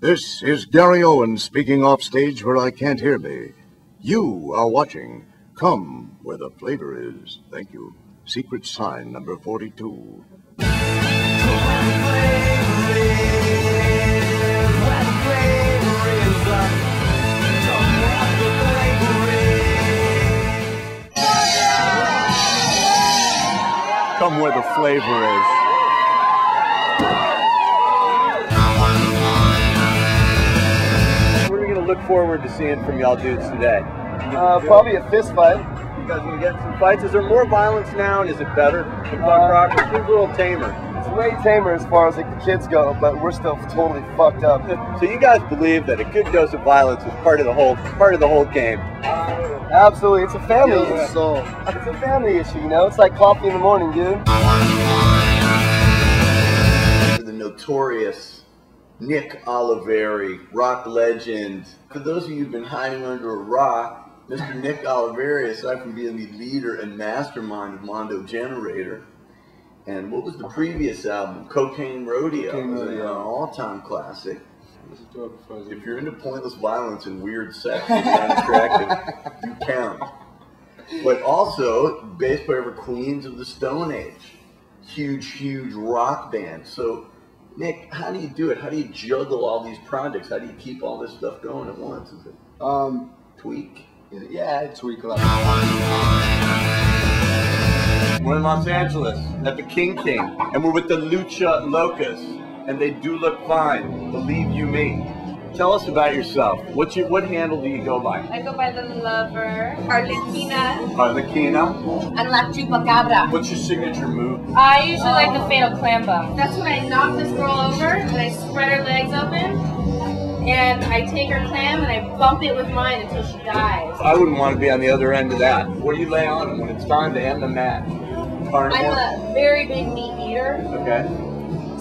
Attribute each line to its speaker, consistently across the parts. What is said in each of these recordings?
Speaker 1: This is Gary Owen speaking off stage where I can't hear me. You are watching Come Where the Flavor Is. Thank you. Secret sign number 42. Come where the flavor is.
Speaker 2: What are we going to look forward to seeing from y'all dudes today?
Speaker 3: Probably a fist fight.
Speaker 2: You guys going to get some fights? Is there more violence now, and is it better? The punk rock seems a little tamer.
Speaker 3: It's way tamer as far as like the kids go, but we're still totally fucked up.
Speaker 2: So you guys believe that a good dose of violence is part of the whole game?
Speaker 3: Absolutely, it's a family issue. It's a family issue, you know? It's like coffee in the morning, dude.
Speaker 4: The notorious Nick Oliveri, rock legend. For those of you who've been hiding under a rock, Mr. Nick Oliveri, aside from being the leader and mastermind of Mondo Generator, and what was the previous album? Cocaine Rodeo. It was an all-time classic. If you're into pointless violence and weird sex and you're unattractive, you count. But also, bass player for Queens of the Stone Age. Huge rock band. So, Nick, how do you do it? How do you juggle all these projects? How do you keep all this stuff going at once? Is it tweak?
Speaker 3: Yeah, I tweak a lot.
Speaker 2: We're in Los Angeles at the King, and we're with the Lucha Locos, and they do look fine, believe you me. Tell us about yourself. What handle do you go by?
Speaker 5: I go by the Lover, Arlequina,
Speaker 2: Arlequina,
Speaker 5: and La Chupacabra.
Speaker 2: What's your signature move?
Speaker 5: I usually like the Fatal Clam Bump. That's when I knock this girl over, and I spread her legs open, and I take her clam and I bump it with mine until she dies.
Speaker 2: I wouldn't want to be on the other end of that. What do you lay on when it's time to end the match? Carnivore?
Speaker 5: I'm a very big meat eater.
Speaker 2: Okay.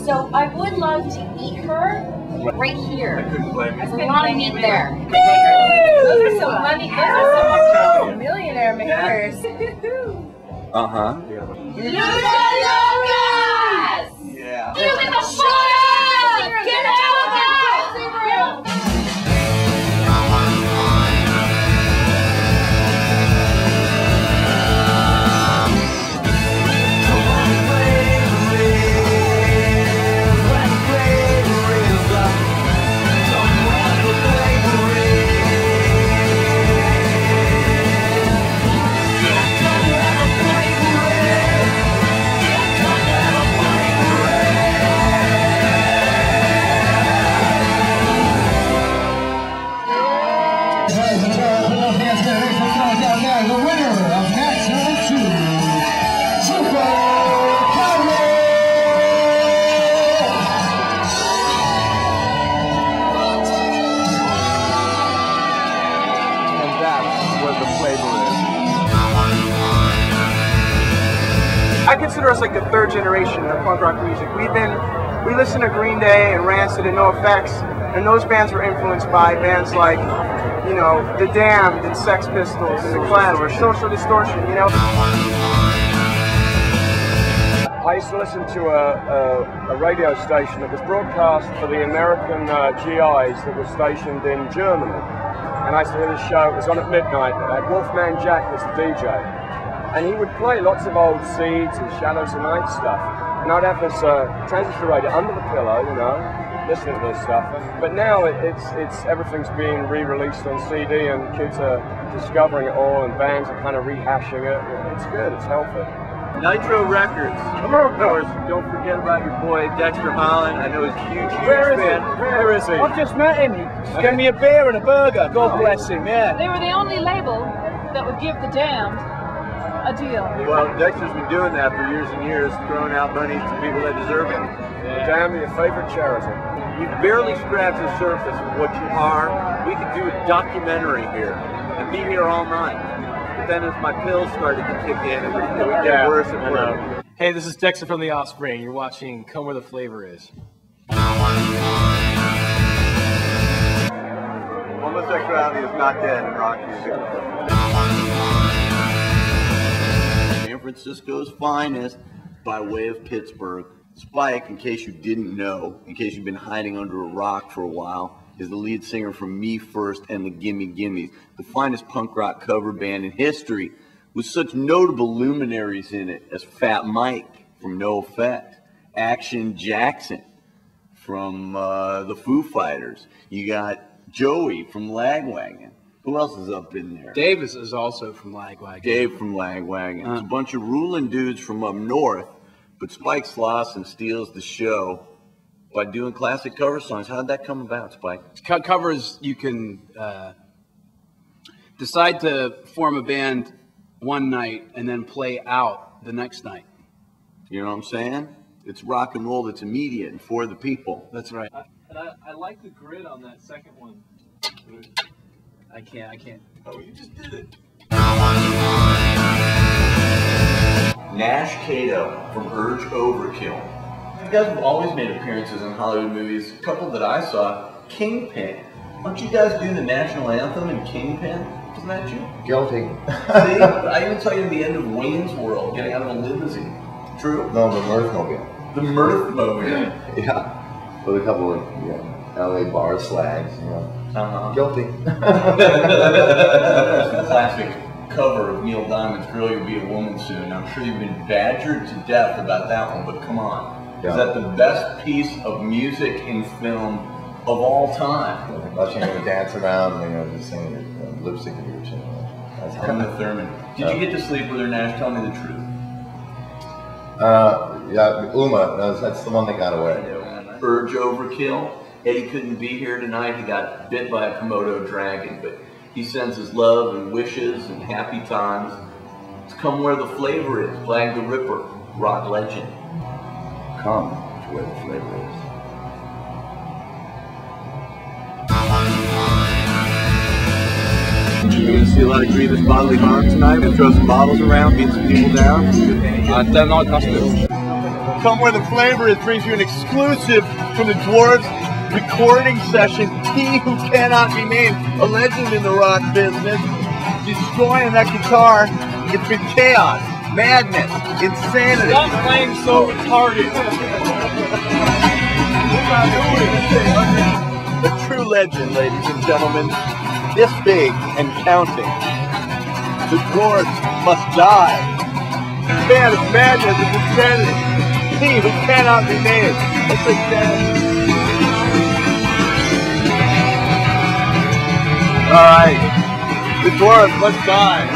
Speaker 5: So I would love to eat her right here.
Speaker 2: I couldn't blame
Speaker 5: I
Speaker 2: you.
Speaker 5: spent a lot of meat there. Those are some money. Those are some millionaire makers.
Speaker 2: Uh-huh.
Speaker 5: Lucha Locas!
Speaker 2: Yeah.
Speaker 5: You in the fire! Get out of there!
Speaker 6: I consider us like the third generation of punk rock music. We listen to Green Day and Rancid and NoFX, and those bands were influenced by bands like, you know, The Damned and Sex Pistols and The Clash or Social Distortion, you know.
Speaker 7: I used to listen to a radio station that was broadcast for the American GIs that were stationed in Germany. And I used to hear this show, it was on at midnight, Wolfman Jack was the DJ. And he would play lots of old Seeds and Shadows of Night stuff. And I'd have this transistor radio under the pillow, you know, listening to this stuff. But now everything's being re-released on CD and kids are discovering it all and bands are kind of rehashing it. It's good, it's healthy.
Speaker 2: Nitro Records. Of course, don't forget about your boy Dexter Holland. I know he's a huge fan.
Speaker 7: Where is he?
Speaker 6: I've just met him. He just gave me a beer and a burger. God bless him, yeah.
Speaker 8: They were the only label that would give the Damned a deal.
Speaker 2: Well, Dexter's been doing that for years and years, throwing out money to people that deserve it.
Speaker 7: Yeah. Damn, your favorite charity.
Speaker 2: You've barely scratched the surface of what you are. We could do a documentary here and be here all night. But then as my pills started to kick in, it would get worse and worse.
Speaker 6: Hey, this is Dexter from The Offspring. You're watching Come Where the Flavor Is.
Speaker 2: Homosexuality is not dead in rock music.
Speaker 4: San Francisco's finest by way of Pittsburgh.
Speaker 2: Spike, in case you didn't know, in case you've been hiding under a rock for a while, is the lead singer from Me First and the Gimme Gimmes, the finest punk rock cover band in history, with such notable luminaries in it as Fat Mike from No Effect, Action Jackson from the Foo Fighters. You got Joey from Lagwagon. Who else is up in there?
Speaker 9: Davis is also from Lagwagon.
Speaker 2: Dave from Lagwagon. It's a bunch of ruling dudes from up north, but Spike Slauson steals the show by doing classic cover songs. How did that come about, Spike?
Speaker 9: Covers, you can decide to form a band one night and then play out the next night.
Speaker 2: You know what I'm saying? It's rock and roll that's immediate and for the people.
Speaker 9: That's right.
Speaker 10: I like the grid on that second one.
Speaker 9: I can't.
Speaker 2: Oh, you just did it. Nash Cato from Urge Overkill. You guys have always made appearances in Hollywood movies. A couple that I saw, Kingpin. Why don't you guys do the national anthem in Kingpin? Isn't that you?
Speaker 1: Guilty.
Speaker 2: See, I even saw you at the end of Wayne's World, getting out of a limousine. True?
Speaker 1: No, the Mirthmobile.
Speaker 2: The Mirthmobile.
Speaker 1: Yeah. With a couple of LA bar slags, Guilty.
Speaker 2: Classic cover of Neil Diamond's Girl, You'll Be a Woman Soon. I'm sure you've been badgered to death about that one, but come on. Yeah. Is that the best piece of music in film of all time?
Speaker 1: Watching them dance around, just singing it, lip syncing to each other. That's
Speaker 2: Uma Thurman. Did you get to sleep with her, Nash? Tell me the truth.
Speaker 1: Yeah, Uma, that's the one that got away.
Speaker 2: Urge Overkill. Eddie couldn't be here tonight. He got bit by a Komodo dragon, but he sends his love and wishes and happy times to come where the flavor is. Blag the Ripper, rock legend.
Speaker 1: Come to where the flavor is.
Speaker 2: You're going to see a lot of grievous bodily harm tonight. We're going to throw some bottles around, beat some people down.
Speaker 9: They're not customers.
Speaker 2: Come Where the Flavor Is brings you an exclusive from the Dwarves recording session. He who cannot be named, a legend in the rock business, destroying that guitar. It's been chaos, madness, insanity.
Speaker 10: Stop playing so retarded.
Speaker 2: A true legend, ladies and gentlemen. This big and counting. The Dwarves must die. Man of madness and insanity. He who cannot be named. Let's say that. All right, the Dwarves must die.